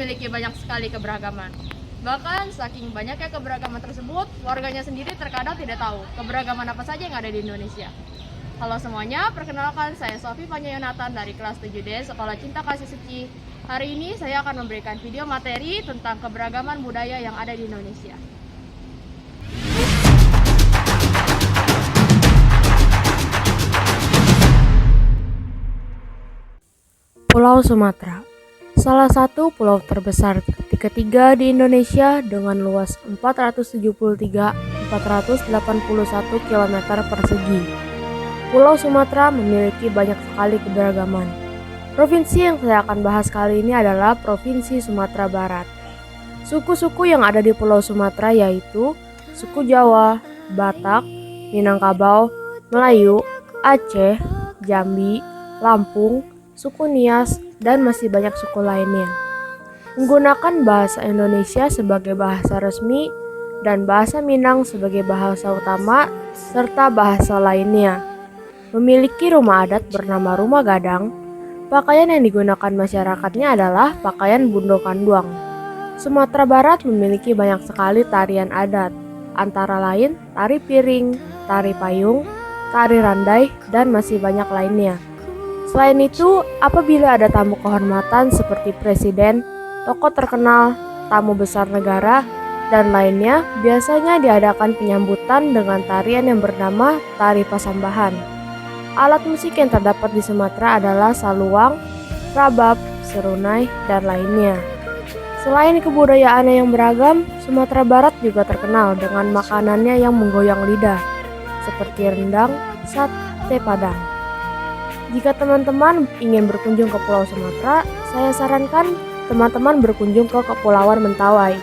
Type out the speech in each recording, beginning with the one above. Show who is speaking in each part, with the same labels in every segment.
Speaker 1: memiliki banyak sekali keberagaman. Bahkan saking banyaknya keberagaman tersebut, warganya sendiri terkadang tidak tahu keberagaman apa saja yang ada di Indonesia. Halo semuanya, perkenalkan saya Sofi Panyayonatan dari kelas 7D Sekolah Cinta Kasih Suci. Hari ini saya akan memberikan video materi tentang keberagaman budaya yang ada di Indonesia.
Speaker 2: Pulau Sumatera, salah satu pulau terbesar ketiga di Indonesia dengan luas 473.481 km persegi. Pulau Sumatera memiliki banyak sekali keberagaman. Provinsi yang saya akan bahas kali ini adalah Provinsi Sumatera Barat. Suku-suku yang ada di Pulau Sumatera yaitu suku Jawa, Batak, Minangkabau, Melayu, Aceh, Jambi, Lampung, suku Nias, dan masih banyak suku lainnya. Menggunakan bahasa Indonesia sebagai bahasa resmi dan bahasa Minang sebagai bahasa utama serta bahasa lainnya. Memiliki rumah adat bernama Rumah Gadang. Pakaian yang digunakan masyarakatnya adalah pakaian Bundo Kanduang. Sumatera Barat memiliki banyak sekali tarian adat, antara lain tari piring, tari payung, tari randai, dan masih banyak lainnya. Selain itu, apabila ada tamu kehormatan seperti presiden, tokoh terkenal, tamu besar negara, dan lainnya, biasanya diadakan penyambutan dengan tarian yang bernama tari pasambahan. Alat musik yang terdapat di Sumatera adalah saluang, rabab, serunai, dan lainnya. Selain kebudayaannya yang beragam, Sumatera Barat juga terkenal dengan makanannya yang menggoyang lidah, seperti rendang, sate padang. Jika teman-teman ingin berkunjung ke Pulau Sumatera, saya sarankan teman-teman berkunjung ke Kepulauan Mentawai.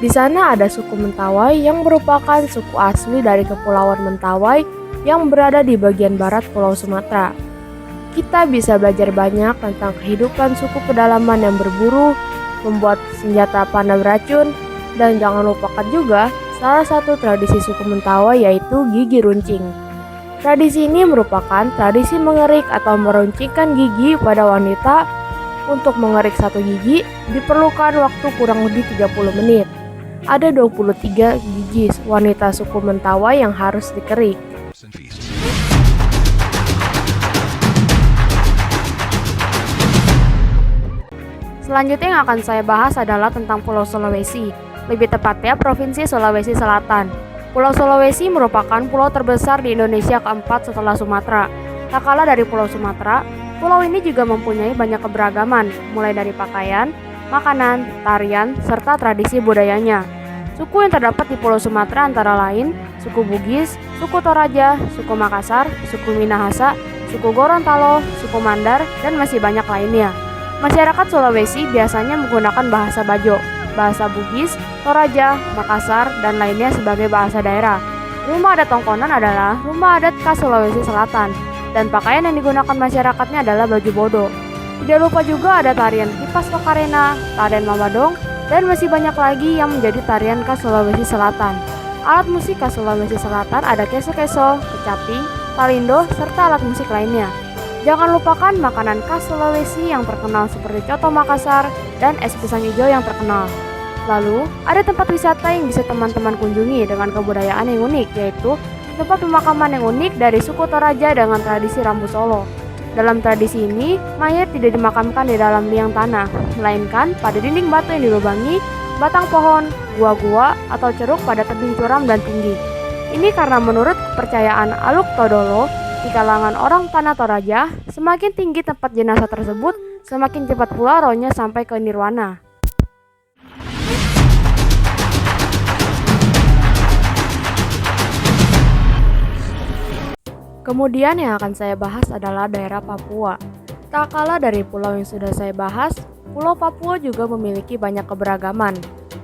Speaker 2: Di sana ada suku Mentawai yang merupakan suku asli dari Kepulauan Mentawai yang berada di bagian barat Pulau Sumatera. Kita bisa belajar banyak tentang kehidupan suku pedalaman yang berburu, membuat senjata panah beracun, dan jangan lupakan juga salah satu tradisi suku Mentawai yaitu gigi runcing. Tradisi ini merupakan tradisi mengerik atau meruncingkan gigi pada wanita. Untuk mengerik satu gigi diperlukan waktu kurang lebih 30 menit. Ada 23 gigi wanita suku Mentawai yang harus dikerik. Selanjutnya yang akan saya bahas adalah tentang Pulau Sulawesi, lebih tepatnya Provinsi Sulawesi Selatan. Pulau Sulawesi merupakan pulau terbesar di Indonesia keempat setelah Sumatera. Tak kalah dari Pulau Sumatera, pulau ini juga mempunyai banyak keberagaman, mulai dari pakaian, makanan, tarian, serta tradisi budayanya. Suku yang terdapat di Pulau Sumatera antara lain suku Bugis, suku Toraja, suku Makassar, suku Minahasa, suku Gorontalo, suku Mandar, dan masih banyak lainnya. Masyarakat Sulawesi biasanya menggunakan bahasa Bajo, bahasa Bugis, Toraja, Makassar, dan lainnya sebagai bahasa daerah. Rumah adat Tongkonan adalah rumah adat khas Sulawesi Selatan, dan pakaian yang digunakan masyarakatnya adalah baju bodo. Tidak lupa juga ada tarian Kipas Tokarena, tarian Mamadong, dan masih banyak lagi yang menjadi tarian khas Sulawesi Selatan. Alat musik khas Sulawesi Selatan ada keso-keso, kecapi, talindo, serta alat musik lainnya. Jangan lupakan makanan khas Sulawesi yang terkenal seperti coto Makassar dan es pisang hijau yang terkenal. Lalu, ada tempat wisata yang bisa teman-teman kunjungi dengan kebudayaan yang unik, yaitu tempat pemakaman yang unik dari suku Toraja dengan tradisi Rambu Solo. Dalam tradisi ini, mayat tidak dimakamkan di dalam liang tanah, melainkan pada dinding batu yang dilubangi, batang pohon, gua-gua, atau ceruk pada tebing curam dan tinggi. Ini karena menurut kepercayaan Aluk Todolo, di kalangan orang tanah Toraja, semakin tinggi tempat jenazah tersebut, semakin cepat pula rohnya sampai ke nirwana. Kemudian yang akan saya bahas adalah daerah Papua. Tak kalah dari pulau yang sudah saya bahas, Pulau Papua juga memiliki banyak keberagaman.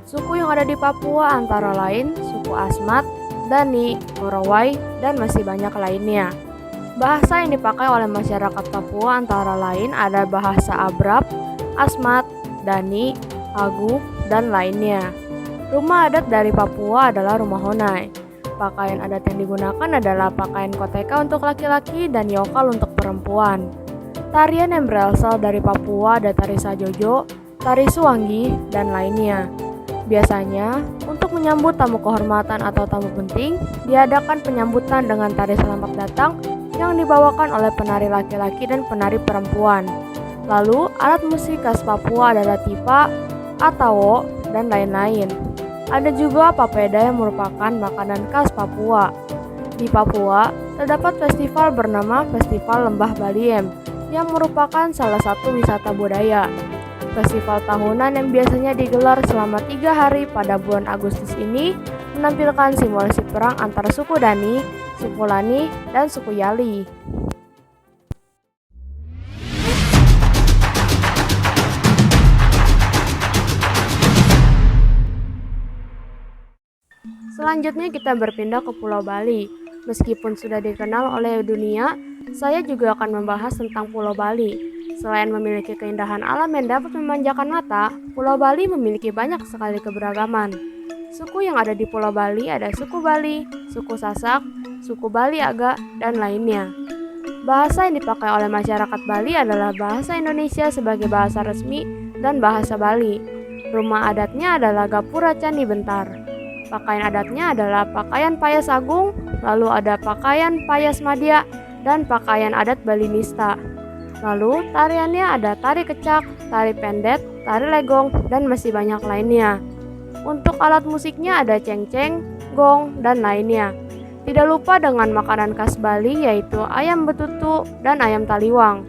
Speaker 2: Suku yang ada di Papua antara lain suku Asmat, Dani, Korowai, dan masih banyak lainnya. Bahasa yang dipakai oleh masyarakat Papua antara lain ada bahasa Abrap, Asmat, Dani, Agu, dan lainnya. Rumah adat dari Papua adalah rumah Honai. Pakaian adat yang digunakan adalah pakaian koteka untuk laki-laki dan yokal untuk perempuan. Tarian yang berasal dari Papua ada tari Sajojo, tari suwangi, dan lainnya. Biasanya, untuk menyambut tamu kehormatan atau tamu penting, diadakan penyambutan dengan tari selamat datang yang dibawakan oleh penari laki-laki dan penari perempuan. Lalu, alat musik khas Papua adalah tipa, atawo, dan lain-lain. Ada juga papeda yang merupakan makanan khas Papua. Di Papua, terdapat festival bernama Festival Lembah Baliem yang merupakan salah satu wisata budaya. Festival tahunan yang biasanya digelar selama 3 hari pada bulan Agustus ini menampilkan simulasi perang antara suku Dani, suku Lani, dan suku Yali. Selanjutnya kita berpindah ke Pulau Bali. Meskipun sudah dikenal oleh dunia, saya juga akan membahas tentang Pulau Bali. Selain memiliki keindahan alam yang dapat memanjakan mata, Pulau Bali memiliki banyak sekali keberagaman. Suku yang ada di Pulau Bali ada suku Bali, suku Sasak, suku Bali Aga, dan lainnya. Bahasa yang dipakai oleh masyarakat Bali adalah bahasa Indonesia sebagai bahasa resmi dan bahasa Bali. Rumah adatnya adalah Gapura Candi Bentar. Pakaian adatnya adalah pakaian payas agung, lalu ada pakaian payas madya, dan pakaian adat Bali Nista. Lalu tariannya ada tari kecak, tari pendet, tari legong, dan masih banyak lainnya. Untuk alat musiknya ada cengceng, gong, dan lainnya. Tidak lupa dengan makanan khas Bali yaitu ayam betutu dan ayam taliwang.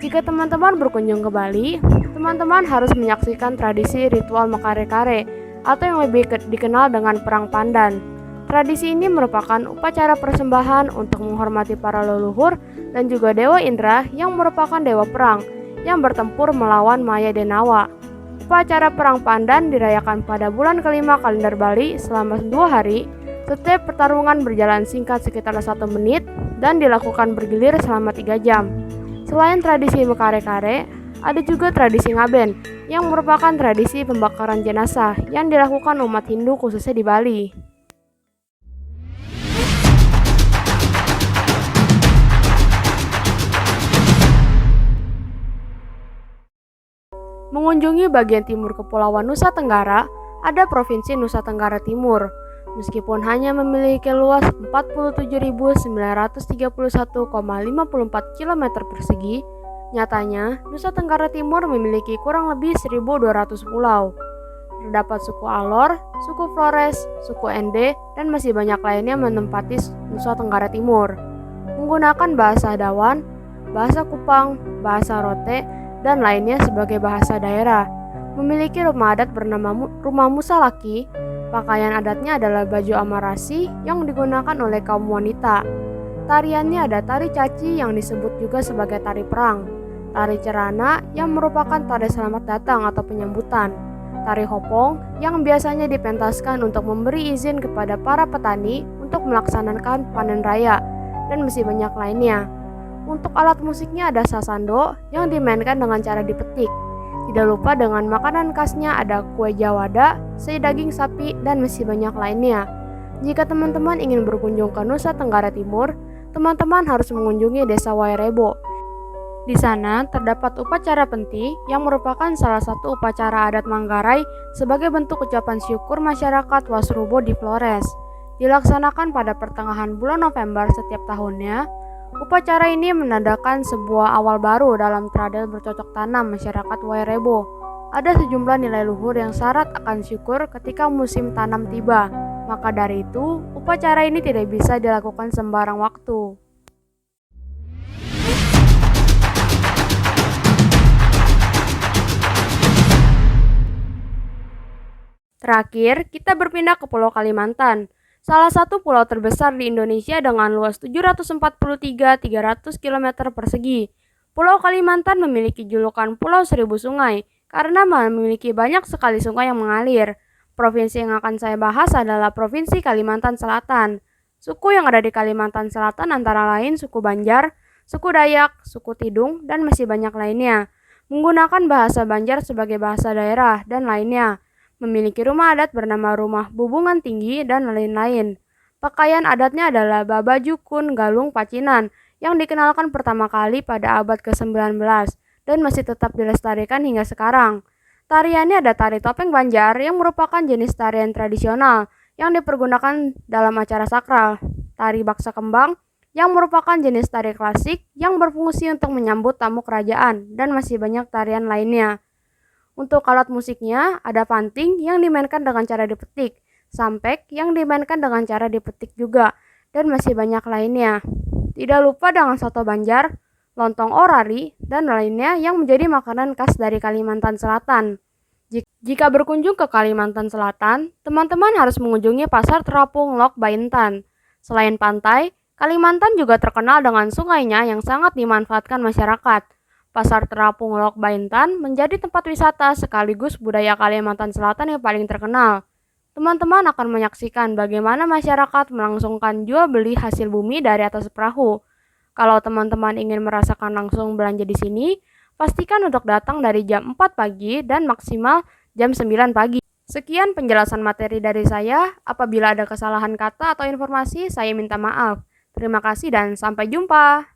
Speaker 2: Jika teman-teman berkunjung ke Bali, teman-teman harus menyaksikan tradisi ritual Mekare-kare atau yang lebih dikenal dengan Perang Pandan. Tradisi ini merupakan upacara persembahan untuk menghormati para leluhur dan juga Dewa Indra yang merupakan dewa perang yang bertempur melawan Maya Denawa. Upacara Perang Pandan dirayakan pada bulan kelima kalender Bali selama 2 hari. Setiap pertarungan berjalan singkat sekitar 1 menit dan dilakukan bergilir selama 3 jam. Selain tradisi Mekare-kare, ada juga tradisi Ngaben yang merupakan tradisi pembakaran jenazah yang dilakukan umat Hindu khususnya di Bali. Mengunjungi bagian timur Kepulauan Nusa Tenggara, ada Provinsi Nusa Tenggara Timur. Meskipun hanya memiliki luas 47.931,54 km persegi, nyatanya Nusa Tenggara Timur memiliki kurang lebih 1.200 pulau. Terdapat suku Alor, suku Flores, suku Ende, dan masih banyak lainnya menempati Nusa Tenggara Timur. Menggunakan bahasa Dawan, bahasa Kupang, bahasa Rote, dan lainnya sebagai bahasa daerah. Memiliki rumah adat bernama Rumah Musalaki. Pakaian adatnya adalah baju amarasi yang digunakan oleh kaum wanita. Tariannya ada tari caci yang disebut juga sebagai tari perang, tari cerana yang merupakan tari selamat datang atau penyambutan, tari hopong yang biasanya dipentaskan untuk memberi izin kepada para petani untuk melaksanakan panen raya, dan masih banyak lainnya. Untuk alat musiknya ada sasando yang dimainkan dengan cara dipetik. Tidak lupa dengan makanan khasnya ada kue jawada, sei daging sapi, dan masih banyak lainnya. Jika teman-teman ingin berkunjung ke Nusa Tenggara Timur, teman-teman harus mengunjungi Desa Wairebo. Di sana terdapat upacara penti yang merupakan salah satu upacara adat Manggarai sebagai bentuk ucapan syukur masyarakat Wasrubo di Flores. Dilaksanakan pada pertengahan bulan November setiap tahunnya. Upacara ini menandakan sebuah awal baru dalam tradisi bercocok tanam masyarakat Wairebo. Ada sejumlah nilai luhur yang syarat akan syukur ketika musim tanam tiba. Maka dari itu, upacara ini tidak bisa dilakukan sembarang waktu. Terakhir, kita berpindah ke Pulau Kalimantan. Salah satu pulau terbesar di Indonesia dengan luas 743.300 km persegi. Pulau Kalimantan memiliki julukan Pulau Seribu Sungai karena memiliki banyak sekali sungai yang mengalir. Provinsi yang akan saya bahas adalah Provinsi Kalimantan Selatan. Suku yang ada di Kalimantan Selatan antara lain suku Banjar, suku Dayak, suku Tidung, dan masih banyak lainnya. Menggunakan bahasa Banjar sebagai bahasa daerah dan lainnya. Memiliki rumah adat bernama Rumah Bubungan Tinggi dan lain-lain. Pakaian adatnya adalah babaju kun galung pacinan yang dikenalkan pertama kali pada abad ke-19 dan masih tetap dilestarikan hingga sekarang. Tariannya ada tari topeng Banjar yang merupakan jenis tarian tradisional yang dipergunakan dalam acara sakral. Tari baksa kembang yang merupakan jenis tari klasik yang berfungsi untuk menyambut tamu kerajaan, dan masih banyak tarian lainnya. Untuk alat musiknya, ada panting yang dimainkan dengan cara dipetik, sampek yang dimainkan dengan cara dipetik juga, dan masih banyak lainnya. Tidak lupa dengan soto Banjar, lontong orari, dan lainnya yang menjadi makanan khas dari Kalimantan Selatan. Jika berkunjung ke Kalimantan Selatan, teman-teman harus mengunjungi Pasar Terapung Lok Baintan. Selain pantai, Kalimantan juga terkenal dengan sungainya yang sangat dimanfaatkan masyarakat. Pasar Terapung Lok Baintan menjadi tempat wisata sekaligus budaya Kalimantan Selatan yang paling terkenal. Teman-teman akan menyaksikan bagaimana masyarakat melangsungkan jual beli hasil bumi dari atas perahu. Kalau teman-teman ingin merasakan langsung belanja di sini, pastikan untuk datang dari jam 4 pagi dan maksimal jam 9 pagi. Sekian penjelasan materi dari saya. Apabila ada kesalahan kata atau informasi, saya minta maaf. Terima kasih dan sampai jumpa.